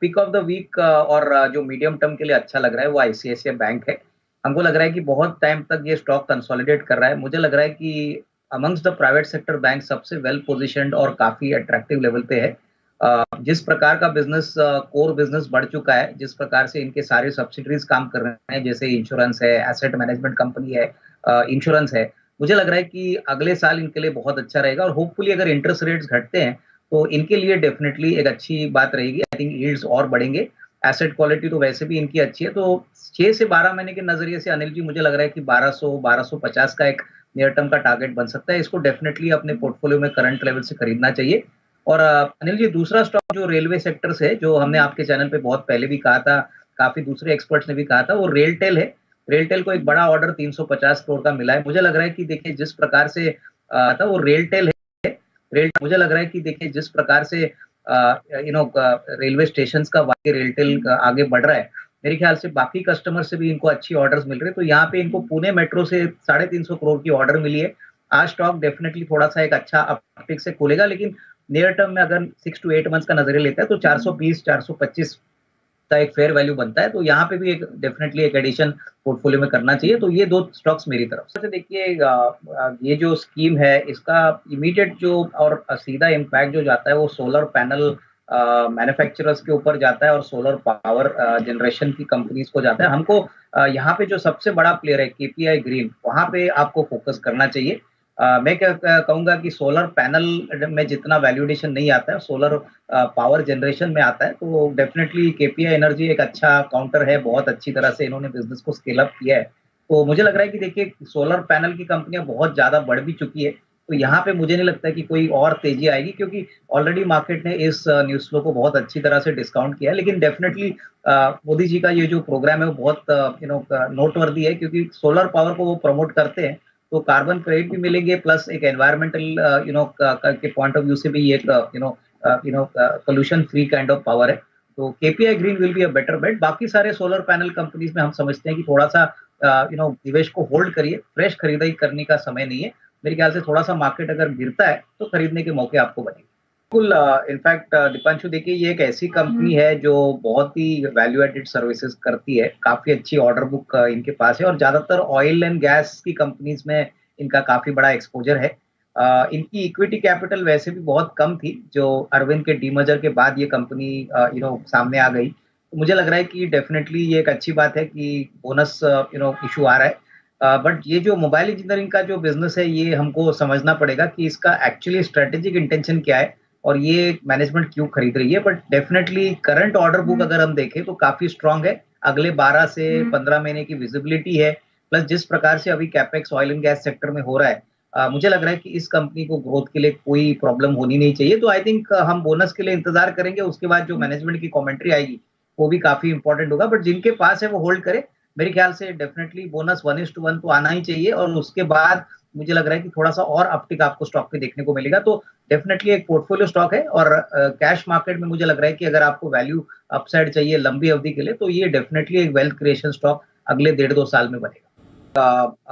Pick of the week और जो medium term के लिए अच्छा लग रहा है वो आईसीआईसीआई बैंक है। हमको लग रहा है कि बहुत टाइम तक ये स्टॉक कंसोलिडेट कर रहा है। मुझे लग रहा है कि amongst the private sector bank सबसे वेल पोजिशन्ड और काफ़ी अट्रैक्टिव लेवल पे है। जिस प्रकार का बिज़नेस कोर बिज़नेस बढ़ चुका है, जिस प्रकार से इनके सारे सब्सिडीज़ काम कर रहे हैं, जैसे इंश्योरेंस है, एसेट मैनेजमेंट कंपनी है, इंश्योरेंस है। मुझे लग रहा है कि अगले साल इनके लिए बहुत अच्छा रहेगा और होपफुली अगर इंटरेस्ट रेट्स घटते हैं तो इनके लिए डेफिनिटली एक अच्छी बात रहेगी। आई थिंक यील्ड्स और बढ़ेंगे। एसेट क्वालिटी तो वैसे भी इनकी अच्छी है, तो 6 से 12 महीने के नज़रिए से अनिल जी मुझे लग रहा है कि 1200-1250 का एक नियर टर्म का टारगेट बन सकता है। इसको डेफिनिटली अपने पोर्टफोलियो में करंट लेवल से खरीदना चाहिए। और अनिल जी दूसरा स्टॉक जो रेलवे सेक्टर से है, जो हमने आपके चैनल पे बहुत पहले भी कहा था, काफ़ी दूसरे एक्सपर्ट्स ने भी कहा था, वो रेलटेल है। रेलटेल को एक बड़ा ऑर्डर 350 करोड़ का मिला है। मुझे लग रहा है कि देखिए जिस प्रकार से था वो रेलटेल है। मुझे लग रहा है कि देखिए जिस प्रकार से रेलवे स्टेशन का वाकई रेलटेल आगे बढ़ रहा है, मेरे ख्याल से बाकी कस्टमर से भी इनको अच्छी ऑर्डर्स मिल रहे हैं। तो यहाँ पे इनको पुणे मेट्रो से 350 करोड़ की ऑर्डर मिली है। आज स्टॉक डेफिनेटली थोड़ा सा एक अच्छा अपटिक से खुलेगा, लेकिन नियर टर्म में अगर 6 टू 8 मंथ्स का नजरिया लेता है तो 420-425 का एक फेयर वैल्यू बनता है। तो यहाँ पे भी एक डेफिनेटली एक एडिशन पोर्टफोलियो में करना चाहिए। तो ये दो स्टॉक्स मेरी तरफ से देखिए। ये जो स्कीम है इसका इमीडिएट जो और सीधा इम्पैक्ट जो जाता है वो सोलर पैनल मैन्युफैक्चरर्स के ऊपर जाता है और सोलर पावर जनरेशन की कंपनीज को जाता है। हमको यहाँ पे जो सबसे बड़ा प्लेयर है केपीआई ग्रीन, वहां पे आपको फोकस करना चाहिए। मैं क्या कहूंगा कि सोलर पैनल में जितना वैल्यूएशन नहीं आता है, सोलर पावर जनरेशन में आता है। तो डेफिनेटली केपीआई एनर्जी एक अच्छा काउंटर है। बहुत अच्छी तरह से इन्होंने बिजनेस को स्केल अप किया है। तो मुझे लग रहा है कि देखिए सोलर पैनल की कंपनियां बहुत ज्यादा बढ़ भी चुकी है। तो यहाँ पे मुझे नहीं लगता कि कोई और तेजी आएगी, क्योंकि ऑलरेडी मार्केट ने इस न्यूज फ्लो को बहुत अच्छी तरह से डिस्काउंट किया है। लेकिन डेफिनेटली मोदी जी का ये जो प्रोग्राम है वो बहुत नोटवर्दी है, क्योंकि सोलर पावर को वो प्रमोट करते हैं। तो कार्बन क्रेडिट भी मिलेंगे, प्लस एक एनवायरमेंटल के पॉइंट ऑफ व्यू से भी ये एक pollution free kind of power है। तो KPI green will be a better bet. बाकी सारे सोलर पैनल कंपनीज में हम समझते हैं कि थोड़ा सा निवेश को होल्ड करिए, फ्रेश खरीदारी करने का समय नहीं है। मेरे ख्याल से थोड़ा सा मार्केट अगर गिरता है तो खरीदने के मौके आपको बनेंगे। बिल्कुल। इनफैक्ट दीपांशु देखिए ये एक ऐसी कंपनी है जो बहुत ही वैल्यू एडेड सर्विसेज करती है। काफी अच्छी ऑर्डर बुक इनके पास है और ज्यादातर ऑयल एंड गैस की कंपनीज में इनका काफी बड़ा एक्सपोजर है। इनकी इक्विटी कैपिटल वैसे भी बहुत कम थी, जो अरविंद के डीमर्जर के बाद ये कंपनी सामने आ गई। तो मुझे लग रहा है कि डेफिनेटली ये एक अच्छी बात है कि बोनस इशू आ रहा है। बट ये जो मोबाइल इंजीनियरिंग का जो बिजनेस है ये हमको समझना पड़ेगा कि इसका एक्चुअली स्ट्रेटेजिक इंटेंशन क्या है और ये मैनेजमेंट क्यों खरीद रही है। But definitely current order book अगर हम देखें तो काफी स्ट्रांग है। अगले 12 से 15 महीने की विजिबिलिटी है। प्लस जिस प्रकार से अभी capex oil and gas sector में हो रहा है, मुझे लग रहा है कि इस कंपनी को ग्रोथ के लिए कोई प्रॉब्लम होनी नहीं चाहिए। तो आई थिंक हम बोनस के लिए इंतजार करेंगे, उसके बाद जो मैनेजमेंट की कमेंट्री आएगी वो भी काफी इंपॉर्टेंट होगा। बट जिनके पास है वो होल्ड करे। मेरे ख्याल से डेफिनेटली बोनस 1:1 तो आना ही चाहिए और उसके बाद मुझे लग रहा है कि थोड़ा सा और अपटिक आपको स्टॉक पे देखने को मिलेगा। तो डेफिनेटली एक पोर्टफोलियो स्टॉक है और कैश मार्केट में मुझे लग रहा है कि अगर आपको वैल्यू अपसाइड चाहिए लंबी अवधि के लिए तो ये डेफिनेटली एक वेल्थ क्रिएशन स्टॉक अगले 1.5-2 साल में बनेगा।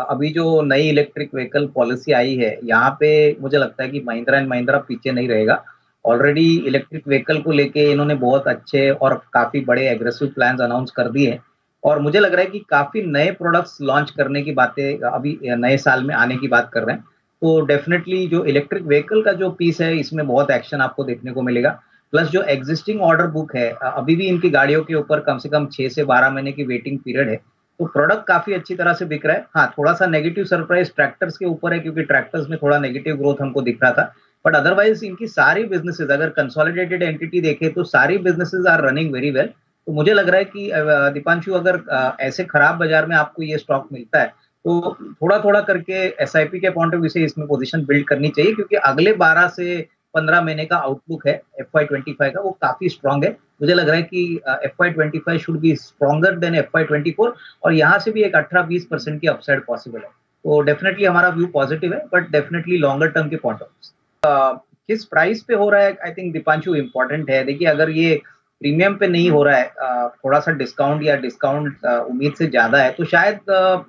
अभी जो नई इलेक्ट्रिक व्हीकल पॉलिसी आई है यहाँ पे मुझे लगता है कि महिंद्रा एंड महिंद्रा पीछे नहीं रहेगा। ऑलरेडी इलेक्ट्रिक व्हीकल को लेके इन्होंने बहुत अच्छे और काफी बड़े एग्रेसिव प्लान्स अनाउंस कर दिए हैं और मुझे लग रहा है कि काफी नए प्रोडक्ट्स लॉन्च करने की बातें अभी नए साल में आने की बात कर रहे हैं। तो डेफिनेटली जो इलेक्ट्रिक व्हीकल का जो पीस है इसमें बहुत एक्शन आपको देखने को मिलेगा। प्लस जो एग्जिस्टिंग ऑर्डर बुक है, अभी भी इनकी गाड़ियों के ऊपर कम से कम 6 से 12 महीने की वेटिंग पीरियड है। तो प्रोडक्ट काफी अच्छी तरह से बिक रहा है। हाँ, थोड़ा सा नेगेटिव सरप्राइज ट्रैक्टर्स के ऊपर है, क्योंकि ट्रैक्टर्स में थोड़ा नेगेटिव ग्रोथ हमको दिख रहा था। बट अदरवाइज इनकी सारी बिजनेसेस अगर कंसोलिडेटेड एंटिटी देखे तो सारी businesses are running very well. तो मुझे लग रहा है कि दीपांशु अगर ऐसे खराब बाजार में आपको ये स्टॉक मिलता है तो थोड़ा थोड़ा करके एसआईपी के पॉइंट ऑफ व्यू से इसमें पोजीशन बिल्ड करनी चाहिए, क्योंकि अगले 12 से 15 महीने का आउटलुक है FY25 का, वो काफी स्ट्रांग है। मुझे लग रहा है कि FY25 should be stronger than FY24 और यहाँ से भी एक 18-20% की अपसाइड पॉसिबल है। तो डेफिनेटली हमारा व्यू पॉजिटिव है, बट डेफिनेटली लॉन्गर टर्म के पॉइंट ऑफ व्यू किस प्राइस पे हो रहा है आई थिंक दीपांशु इम्पोर्टेंट है। देखिए अगर ये प्रीमियम पे नहीं हो रहा है, थोड़ा सा डिस्काउंट या डिस्काउंट उम्मीद से ज्यादा है, तो शायद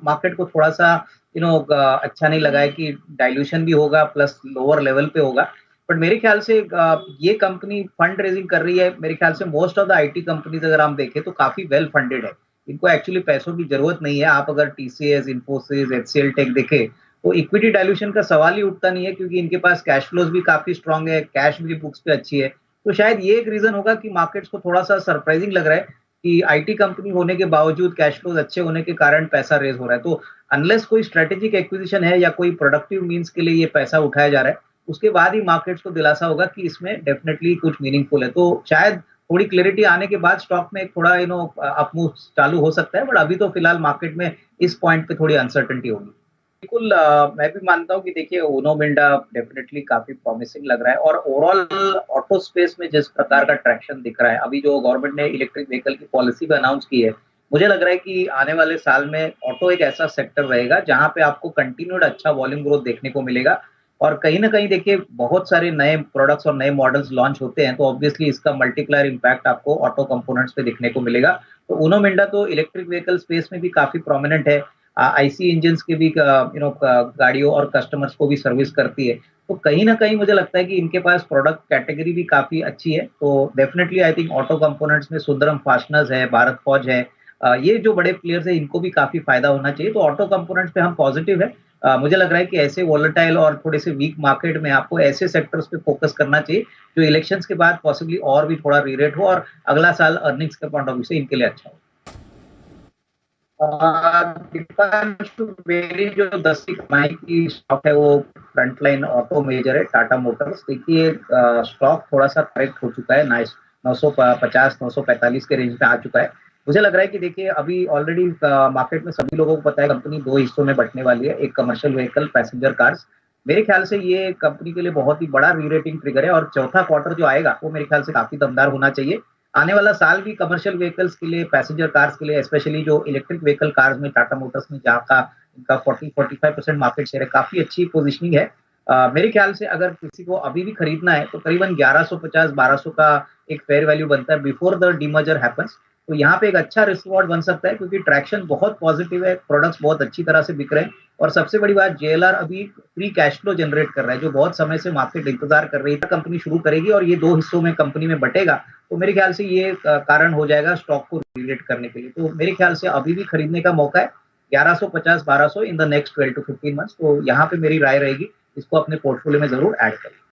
मार्केट को थोड़ा सा अच्छा नहीं लगा है कि डाइल्यूशन भी होगा प्लस लोअर लेवल पे होगा। बट मेरे ख्याल से ये कंपनी फंड रेजिंग कर रही है, मेरे ख्याल से most of the IT companies अगर हम देखें तो काफ़ी वेल फंडेड है। इनको एक्चुअली पैसों की ज़रूरत नहीं है। आप अगर टीसीएस, इन्फोसिस, एचसीएल टेक देखें, तो इक्विटी डाइल्यूशन का सवाल ही उठता नहीं है क्योंकि इनके पास कैश फ्लोज़ भी काफ़ी स्ट्रॉन्ग है, कैश भी बुक्स पे अच्छी है। तो शायद ये एक रीज़न होगा कि मार्केट्स को थोड़ा-सा सरप्राइजिंग लग रहा है कि आईटी कंपनी होने के बावजूद कैश फ्लोज़ अच्छे होने के कारण पैसा रेज़ हो रहा है। तो अनलेस कोई स्ट्रैटेजिक एक्विजिशन है या कोई प्रोडक्टिव मीन्स के लिए ये पैसा उठाया जा रहा है, उसके बाद ही मार्केट्स को दिलासा होगा कि इसमें डेफिनिटली कुछ मीनिंगफुल है। तो शायद थोड़ी क्लैरिटी आने के बाद स्टॉक में थोड़ा अप मूव चालू हो सकता है, बट अभी तो फिलहाल मार्केट में इस पॉइंट पे थोड़ी अनसर्टेनिटी होगी। बिल्कुल मैं भी मानता हूँ कि देखिए उनो मिंडा डेफिनिटली काफ़ी प्रॉमिसिंग लग रहा है और ओवरऑल ऑटो स्पेस में जिस प्रकार का ट्रैक्शन दिख रहा है, अभी जो गवर्नमेंट ने इलेक्ट्रिक व्हीकल की पॉलिसी भी अनाउंस की है, मुझे लग रहा है कि आने वाले साल में ऑटो एक ऐसा सेक्टर रहेगा जहाँ पे आपको कंटिन्यूड अच्छा वॉल्यूम ग्रोथ देखने को मिलेगा और कहीं न कहीं देखिए बहुत सारे नए प्रोडक्ट्स और नए मॉडल्स लॉन्च होते हैं, तो ऑब्वियसली इसका मल्टीप्लायर इम्पैक्ट आपको ऑटो कंपोनेंट्स पे दिखने को मिलेगा। तो उनो मिंडा तो इलेक्ट्रिक व्हीकल स्पेस में भी काफ़ी प्रोमिनेंट है। आईसी इंजन्स के भी गाड़ियों और कस्टमर्स को भी सर्विस करती है। तो कहीं न कहीं मुझे लगता है कि इनके पास प्रोडक्ट कैटेगरी भी काफ़ी अच्छी है। तो definitely I think auto components में सुंदरम फास्टनर्स है, भारत फोर्ज है। ये जो बड़े प्लेयर्स हैं इनको भी काफ़ी फ़ायदा होना चाहिए। तो ऑटो कंपोनेंट्स पे हम पॉजिटिव है। मुझे लग रहा है कि ऐसे वोलेटाइल और थोड़े से वीक मार्केट में आपको ऐसे सेक्टर्स पे फोकस करना चाहिए, जो इलेक्शंस के बाद पॉसिबली और भी थोड़ा रीरेट हो और अगला साल अर्निंग्स के पॉइंट ऑफ व्यू से इनके लिए अच्छा हो। दीपांशु मेरी जो 10 की कमाई की स्टॉक है वो फ्रंटलाइन ऑटो मेजर है टाटा मोटर्स। देखिए स्टॉक थोड़ा-सा करेक्ट हो चुका है, नाइस 950 945 के रेंज में आ चुका है। मुझे लग रहा है कि देखिए अभी ऑलरेडी मार्केट में सभी लोगों को पता है कंपनी 2 हिस्सों में बँटने वाली है, एक कमर्शियल व्हीकल, पैसेंजर कार्स। मेरे ख्याल से ये कंपनी के लिए बहुत ही बड़ा री-रेटिंग ट्रिगर है और चौथा क्वार्टर जो आएगा वो मेरे ख्याल से काफ़ी दमदार होना चाहिए। आने वाला साल भी कमर्शियल व्हीकल्स के लिए, पैसेंजर कार्स के लिए, स्पेशली जो इलेक्ट्रिक व्हीकल कार्स में टाटा मोटर्स में जहाँ का इनका 40-45% मार्केट शेयर है, काफ़ी अच्छी पोज़ीशनिंग है। मेरे ख्याल से अगर किसी को अभी भी खरीदना है, तो करीबन 1150-1200 का एक फेयर वैल्यू बनता है बिफोर द डीमर्जर हैपेंस। तो यहाँ पे एक अच्छा रिस्क रिवॉर्ड बन सकता है क्योंकि ट्रैक्शन बहुत पॉजिटिव है, प्रोडक्ट्स बहुत अच्छी तरह से बिक रहे हैं और सबसे बड़ी बात जेएलआर अभी फ्री कैश फ्लो जनरेट कर रहा है, जो बहुत समय से मार्केट इंतज़ार कर रही है। कंपनी शुरू करेगी और ये 2 हिस्सों में कंपनी में बँटेगा, तो मेरे ख्याल से ये कारण हो जाएगा स्टॉक को रिलेट करने के लिए। तो मेरे ख्याल से अभी भी खरीदने का मौका है 1150-1200 in the next 12 to 15 months. तो यहाँ पे मेरी राय रहेगी, इसको अपने पोर्टफोलियो में ज़रूर ऐड करें।